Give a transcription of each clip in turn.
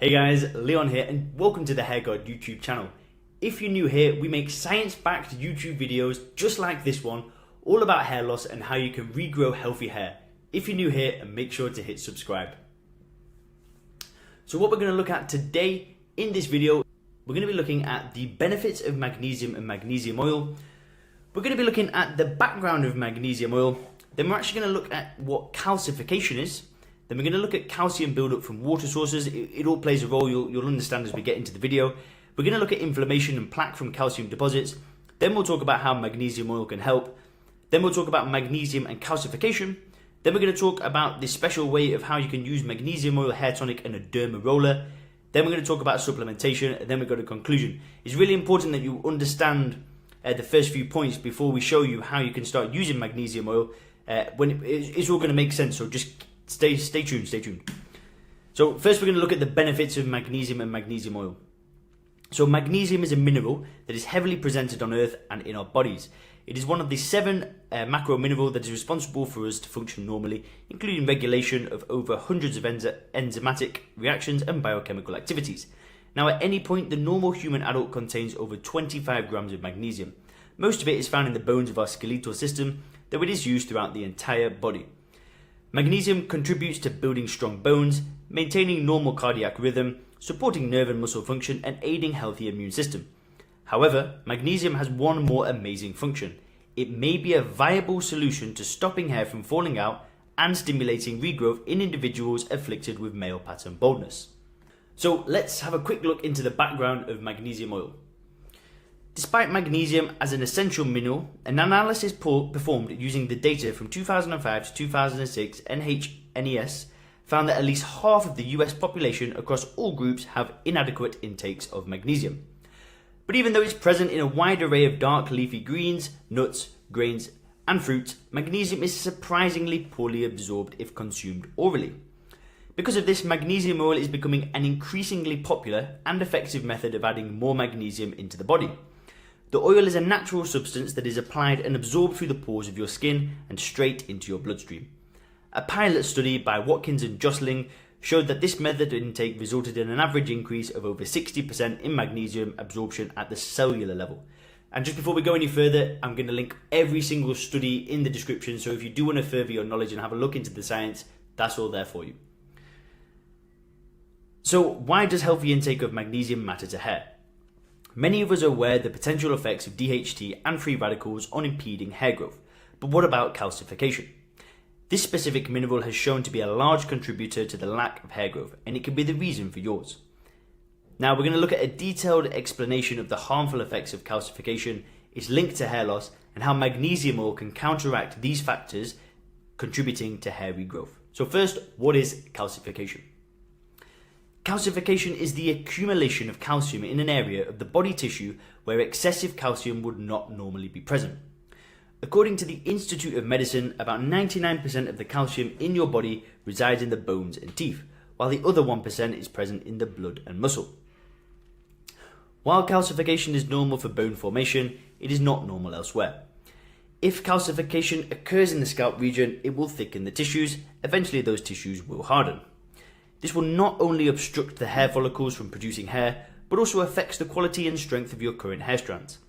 Hey guys, Leon here and welcome to the Hair God YouTube channel. If you're new here, we make science-backed YouTube videos just like this one, all about hair loss and how you can regrow healthy hair. If you're new here, make sure to hit subscribe. So what we're going to look at today in this video, we're going to be looking at the benefits of magnesium and magnesium oil. We're going to be looking at the background of magnesium oil. Then we're actually going to look at what calcification is. Then we're going to look at calcium buildup from water sources. It all plays a role, you'll understand as we get into the video. We're going to look at inflammation and plaque from calcium deposits. Then we'll talk about how magnesium oil can help. Then we'll talk about magnesium and calcification. Then we're going to talk about this special way of how you can use magnesium oil, hair tonic and a derma roller. Then we're going to talk about supplementation, and then we go to conclusion. It's really important that you understand the first few points before we show you how you can start using magnesium oil. It's all going to make sense, so just stay tuned. So first we're going to look at the benefits of magnesium and magnesium oil. So magnesium is a mineral that is heavily presented on Earth and in our bodies. It is one of the 7 macro minerals that is responsible for us to function normally, including regulation of over hundreds of enzymatic reactions and biochemical activities. Now at any point, the normal human adult contains over 25 grams of magnesium. Most of it is found in the bones of our skeletal system, though it is used throughout the entire body. Magnesium contributes to building strong bones, maintaining normal cardiac rhythm, supporting nerve and muscle function, and aiding healthy immune system. However, magnesium has one more amazing function. It may be a viable solution to stopping hair from falling out and stimulating regrowth in individuals afflicted with male pattern baldness. So let's have a quick look into the background of magnesium oil. Despite magnesium as an essential mineral, an analysis performed using the data from 2005 to 2006 NHNES found that at least half of the US population across all groups have inadequate intakes of magnesium. But even though it's present in a wide array of dark leafy greens, nuts, grains and fruits, magnesium is surprisingly poorly absorbed if consumed orally. Because of this, magnesium oil is becoming an increasingly popular and effective method of adding more magnesium into the body. The oil is a natural substance that is applied and absorbed through the pores of your skin and straight into your bloodstream. A pilot study by Watkins and Josling showed that this method of intake resulted in an average increase of over 60% in magnesium absorption at the cellular level. And just before we go any further, I'm going to link every single study in the description, so if you do want to further your knowledge and have a look into the science, that's all there for you. So why does healthy intake of magnesium matter to hair? Many of us are aware of the potential effects of DHT and free radicals on impeding hair growth, but what about calcification? This specific mineral has shown to be a large contributor to the lack of hair growth, and it can be the reason for yours. Now we're going to look at a detailed explanation of the harmful effects of calcification, its link to hair loss, and how magnesium oil can counteract these factors contributing to hair regrowth. So first, what is calcification? Calcification is the accumulation of calcium in an area of the body tissue where excessive calcium would not normally be present. According to the Institute of Medicine, about 99% of the calcium in your body resides in the bones and teeth, while the other 1% is present in the blood and muscle. While calcification is normal for bone formation, it is not normal elsewhere. If calcification occurs in the scalp region, it will thicken the tissues. Eventually those tissues will harden. This will not only obstruct the hair follicles from producing hair, but also affects the quality and strength of your current hair strands.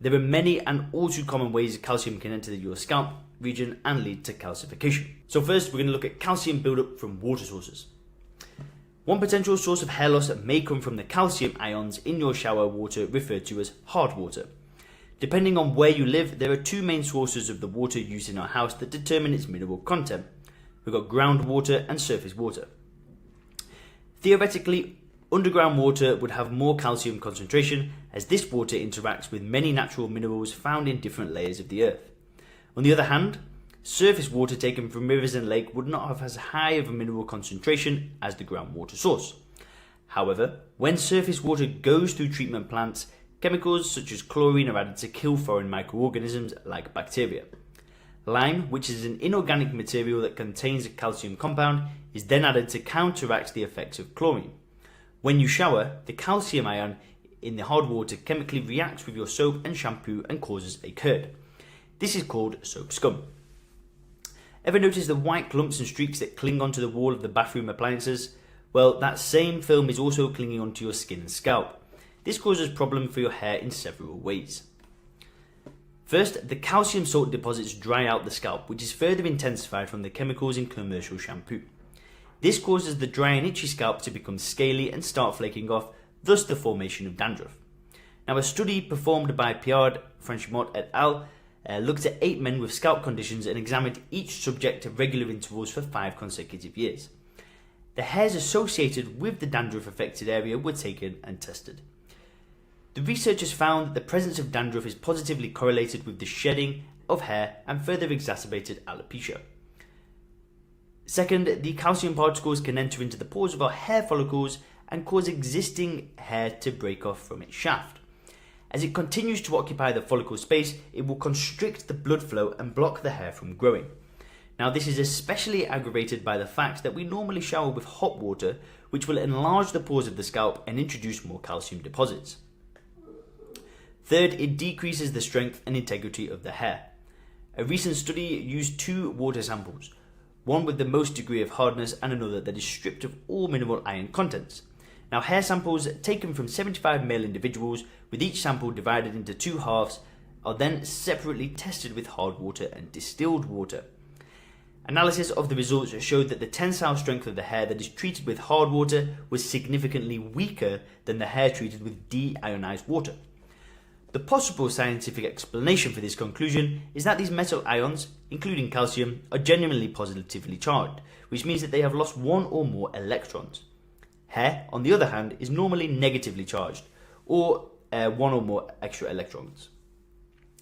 There are many and all too common ways calcium can enter your scalp region and lead to calcification. So first, we're going to look at calcium buildup from water sources. One potential source of hair loss may come from the calcium ions in your shower water, referred to as hard water. Depending on where you live, there are 2 main sources of the water used in our house that determine its mineral content. We've got groundwater and surface water. Theoretically, underground water would have more calcium concentration, as this water interacts with many natural minerals found in different layers of the earth. On the other hand, surface water taken from rivers and lakes would not have as high of a mineral concentration as the groundwater source. However, when surface water goes through treatment plants, chemicals such as chlorine are added to kill foreign microorganisms like bacteria. Lime, which is an inorganic material that contains a calcium compound, is then added to counteract the effects of chlorine. When you shower, the calcium ion in the hard water chemically reacts with your soap and shampoo and causes a curd. This is called soap scum. Ever notice the white clumps and streaks that cling onto the wall of the bathroom appliances? Well, that same film is also clinging onto your skin and scalp. This causes problems for your hair in several ways. First, the calcium salt deposits dry out the scalp, which is further intensified from the chemicals in commercial shampoo. This causes the dry and itchy scalp to become scaly and start flaking off, thus the formation of dandruff. Now, a study performed by Piard, Franchimont et al. Looked at 8 men with scalp conditions and examined each subject at regular intervals for 5 consecutive years. The hairs associated with the dandruff affected area were taken and tested. The researchers found that the presence of dandruff is positively correlated with the shedding of hair and further exacerbated alopecia. Second, the calcium particles can enter into the pores of our hair follicles and cause existing hair to break off from its shaft. As it continues to occupy the follicle space, it will constrict the blood flow and block the hair from growing. Now, this is especially aggravated by the fact that we normally shower with hot water, which will enlarge the pores of the scalp and introduce more calcium deposits. Third, it decreases the strength and integrity of the hair. A recent study used 2 water samples, one with the most degree of hardness and another that is stripped of all mineral iron contents. Now, hair samples taken from 75 male individuals, with each sample divided into 2 halves, are then separately tested with hard water and distilled water. Analysis of the results showed that the tensile strength of the hair that is treated with hard water was significantly weaker than the hair treated with deionized water. The possible scientific explanation for this conclusion is that these metal ions, including calcium, are genuinely positively charged, which means that they have lost 1 or more electrons. Hair, on the other hand, is normally negatively charged, or 1 or more extra electrons.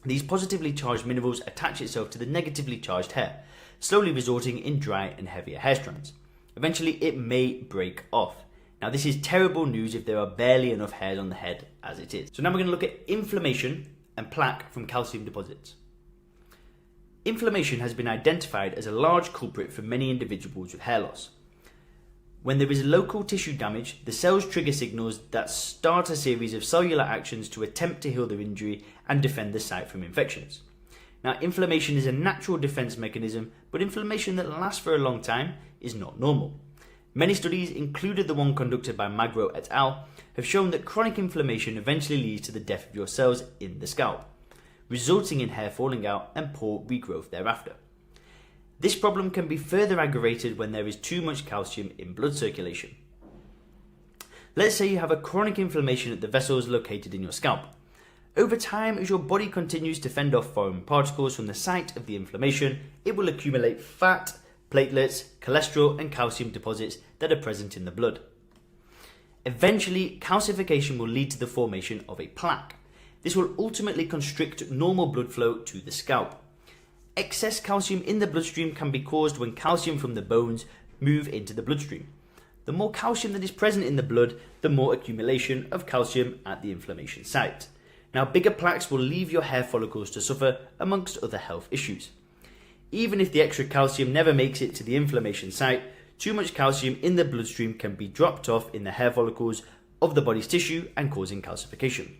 These positively charged minerals attach itself to the negatively charged hair, slowly resulting in dry and heavier hair strands. Eventually, it may break off. Now, this is terrible news if there are barely enough hairs on the head as it is. So now we're going to look at inflammation and plaque from calcium deposits. Inflammation has been identified as a large culprit for many individuals with hair loss. When there is local tissue damage, the cells trigger signals that start a series of cellular actions to attempt to heal the injury and defend the site from infections. Now, inflammation is a natural defense mechanism, but inflammation that lasts for a long time is not normal. Many studies, including the one conducted by Magro et al., have shown that chronic inflammation eventually leads to the death of your cells in the scalp, resulting in hair falling out and poor regrowth thereafter. This problem can be further aggravated when there is too much calcium in blood circulation. Let's say you have a chronic inflammation at the vessels located in your scalp. Over time, as your body continues to fend off foreign particles from the site of the inflammation, it will accumulate fat, platelets, cholesterol, and calcium deposits that are present in the blood. Eventually, calcification will lead to the formation of a plaque. This will ultimately constrict normal blood flow to the scalp. Excess calcium in the bloodstream can be caused when calcium from the bones move into the bloodstream. The more calcium that is present in the blood, the more accumulation of calcium at the inflammation site. Now, bigger plaques will leave your hair follicles to suffer, amongst other health issues. Even if the extra calcium never makes it to the inflammation site, too much calcium in the bloodstream can be dropped off in the hair follicles of the body's tissue and causing calcification.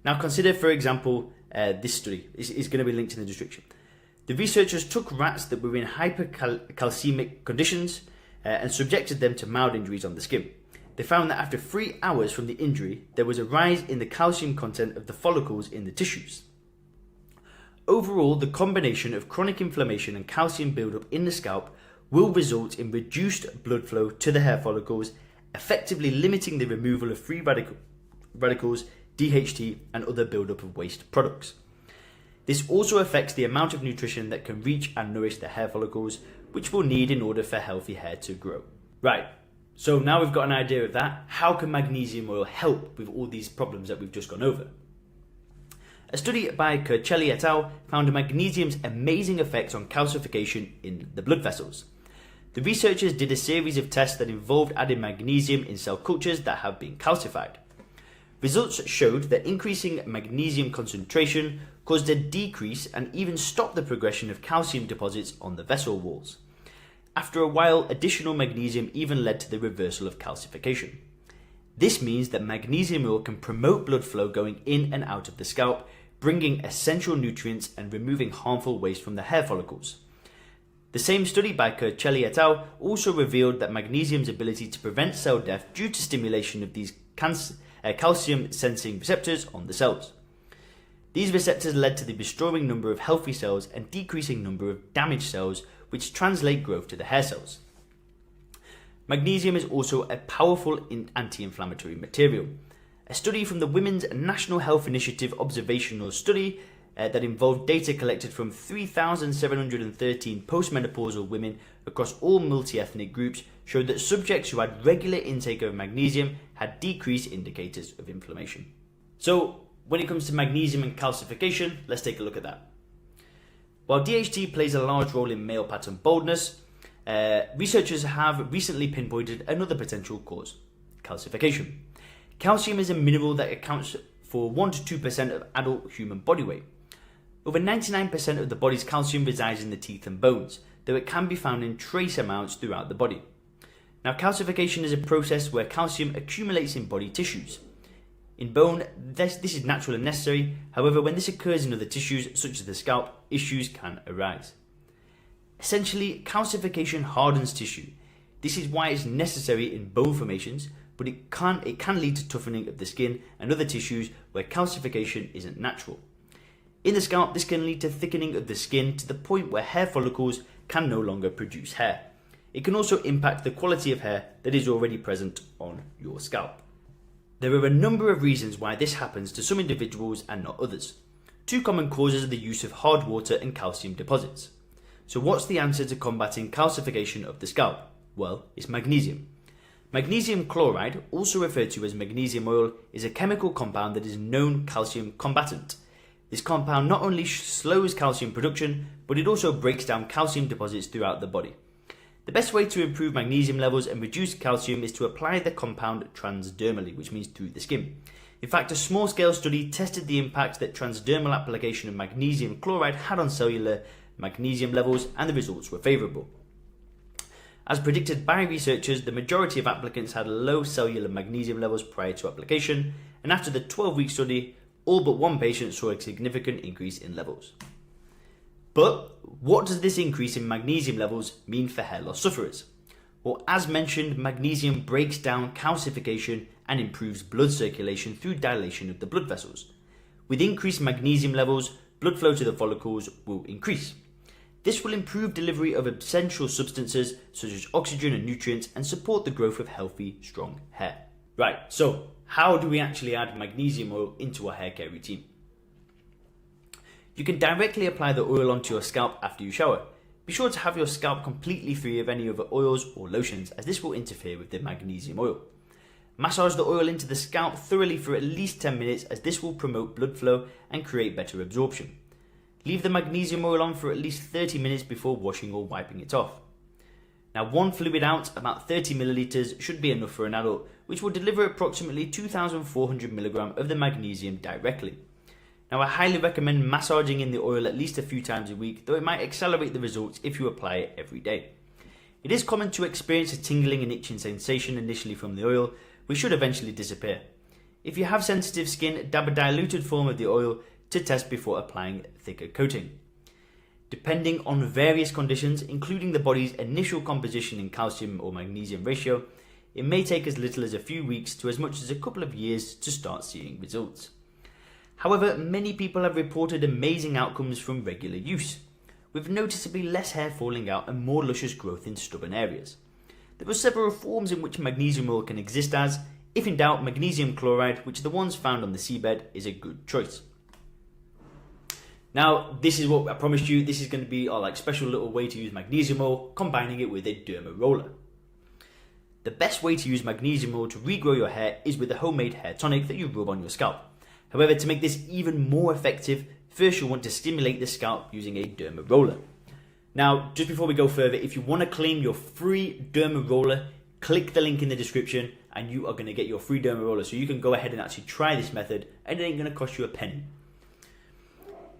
Now, consider, for example, this study. It's going to be linked in the description. The researchers took rats that were in hypercalcemic conditions and subjected them to mild injuries on the skin. They found that after 3 hours from the injury, there was a rise in the calcium content of the follicles in the tissues. Overall, the combination of chronic inflammation and calcium buildup in the scalp will result in reduced blood flow to the hair follicles, effectively limiting the removal of free radicals, DHT, and other buildup of waste products. This also affects the amount of nutrition that can reach and nourish the hair follicles, which we'll need in order for healthy hair to grow. Right, so now we've got an idea of that. How can magnesium oil help with all these problems that we've just gone over? A study by Kurchelli et al. Found magnesium's amazing effects on calcification in the blood vessels. The researchers did a series of tests that involved adding magnesium in cell cultures that have been calcified. Results showed that increasing magnesium concentration caused a decrease and even stopped the progression of calcium deposits on the vessel walls. After a while, additional magnesium even led to the reversal of calcification. This means that magnesium oil can promote blood flow going in and out of the scalp, bringing essential nutrients and removing harmful waste from the hair follicles. The same study by Kurcelli et al. Also revealed that magnesium's ability to prevent cell death due to stimulation of these calcium-sensing receptors on the cells. These receptors led to the restoring number of healthy cells and decreasing number of damaged cells, which translate growth to the hair cells. Magnesium is also a powerful anti-inflammatory material. A study from the Women's National Health Initiative observational study that involved data collected from 3,713 postmenopausal women across all multi-ethnic groups showed that subjects who had regular intake of magnesium had decreased indicators of inflammation. So, when it comes to magnesium and calcification, let's take a look at that. While DHT plays a large role in male pattern baldness, researchers have recently pinpointed another potential cause: calcification. Calcium is a mineral that accounts for 1 to 2% of adult human body weight. Over 99% of the body's calcium resides in the teeth and bones, though it can be found in trace amounts throughout the body. Now, calcification is a process where calcium accumulates in body tissues. In bone, this is natural and necessary. However, when this occurs in other tissues, such as the scalp, issues can arise. Essentially, calcification hardens tissue. This is why it's necessary in bone formations, but it can lead to toughening of the skin and other tissues where calcification isn't natural. In the scalp, this can lead to thickening of the skin to the point where hair follicles can no longer produce hair. It can also impact the quality of hair that is already present on your scalp. There are a number of reasons why this happens to some individuals and not others. Two common causes are the use of hard water and calcium deposits. So what's the answer to combating calcification of the scalp? Well, it's magnesium. Magnesium chloride, also referred to as magnesium oil, is a chemical compound that is a known calcium combatant. This compound not only slows calcium production, but it also breaks down calcium deposits throughout the body. The best way to improve magnesium levels and reduce calcium is to apply the compound transdermally, which means through the skin. In fact, a small-scale study tested the impact that transdermal application of magnesium chloride had on cellular magnesium levels, and the results were favourable. As predicted by researchers, the majority of applicants had low cellular magnesium levels prior to application, and after the 12-week study, all but one patient saw a significant increase in levels. But what does this increase in magnesium levels mean for hair loss sufferers? Well, as mentioned, magnesium breaks down calcification and improves blood circulation through dilation of the blood vessels. With increased magnesium levels, blood flow to the follicles will increase. This will improve delivery of essential substances such as oxygen and nutrients and support the growth of healthy, strong hair. Right, so how do we actually add magnesium oil into our hair care routine? You can directly apply the oil onto your scalp after you shower. Be sure to have your scalp completely free of any other oils or lotions, as this will interfere with the magnesium oil. Massage the oil into the scalp thoroughly for at least 10 minutes, as this will promote blood flow and create better absorption. Leave the magnesium oil on for at least 30 minutes before washing or wiping it off. Now, one fluid ounce, about 30 milliliters, should be enough for an adult, which will deliver approximately 2,400 milligrams of the magnesium directly. Now, I highly recommend massaging in the oil at least a few times a week, though it might accelerate the results if you apply it every day. It is common to experience a tingling and itching sensation initially from the oil, which should eventually disappear. If you have sensitive skin, dab a diluted form of the oil to test before applying a thicker coating. Depending on various conditions, including the body's initial composition in calcium or magnesium ratio, it may take as little as a few weeks to as much as a couple of years to start seeing results. However, many people have reported amazing outcomes from regular use, with noticeably less hair falling out and more luscious growth in stubborn areas. There are several forms in which magnesium oil can exist as, if in doubt, magnesium chloride, which are the ones found on the seabed, is a good choice. Now, this is what I promised you, this is going to be our special little way to use magnesium oil, combining it with a derma roller. The best way to use magnesium oil to regrow your hair is with a homemade hair tonic that you rub on your scalp. However, to make this even more effective, first you'll want to stimulate the scalp using a derma roller. Now, just before we go further, if you want to claim your free derma roller, click the link in the description and you are going to get your free derma roller, so you can go ahead and actually try this method and it ain't going to cost you a penny.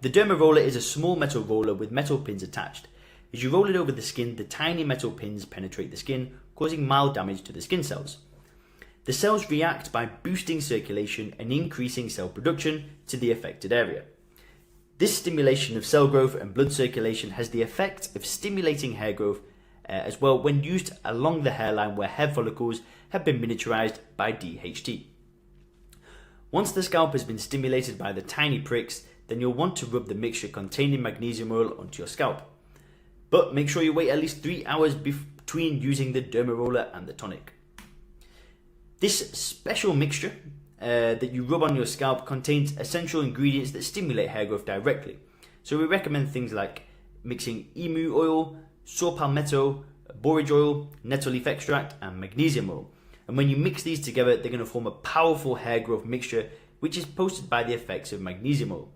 The derma roller is a small metal roller with metal pins attached. As you roll it over the skin, the tiny metal pins penetrate the skin, causing mild damage to the skin cells. The cells react by boosting circulation and increasing cell production to the affected area. This stimulation of cell growth and blood circulation has the effect of stimulating hair growth as well when used along the hairline where hair follicles have been miniaturized by DHT. Once the scalp has been stimulated by the tiny pricks, then you'll want to rub the mixture containing magnesium oil onto your scalp. But make sure you wait at least 3 hours between using the derma roller and the tonic. This special mixture that you rub on your scalp contains essential ingredients that stimulate hair growth directly. So we recommend things like mixing emu oil, saw palmetto, borage oil, nettle leaf extract, and magnesium oil. And when you mix these together, they're going to form a powerful hair growth mixture, which is boosted by the effects of magnesium oil.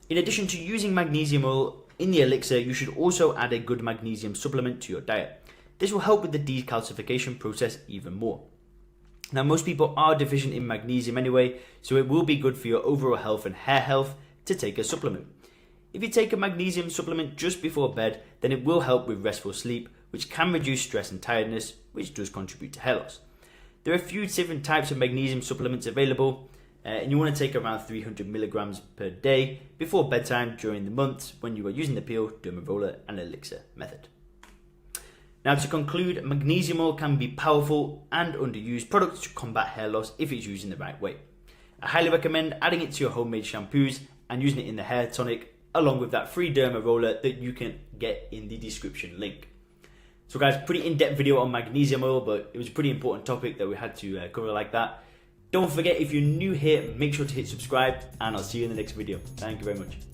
In addition to using magnesium oil in the elixir, you should also add a good magnesium supplement to your diet. This will help with the decalcification process even more. Now, most people are deficient in magnesium anyway, so it will be good for your overall health and hair health to take a supplement. If you take a magnesium supplement just before bed, then it will help with restful sleep, which can reduce stress and tiredness, which does contribute to hair loss. There are a few different types of magnesium supplements available, and you want to take around 300 milligrams per day before bedtime during the months when you are using the peel, derma roller, and elixir method. Now, to conclude, magnesium oil can be powerful and underused product to combat hair loss if it's used in the right way. I highly recommend adding it to your homemade shampoos and using it in the hair tonic, along with that free derma roller that you can get in the description link. So guys, pretty in-depth video on magnesium oil, but it was a pretty important topic that we had to cover like that. Don't forget, if you're new here, make sure to hit subscribe, and I'll see you in the next video. Thank you very much.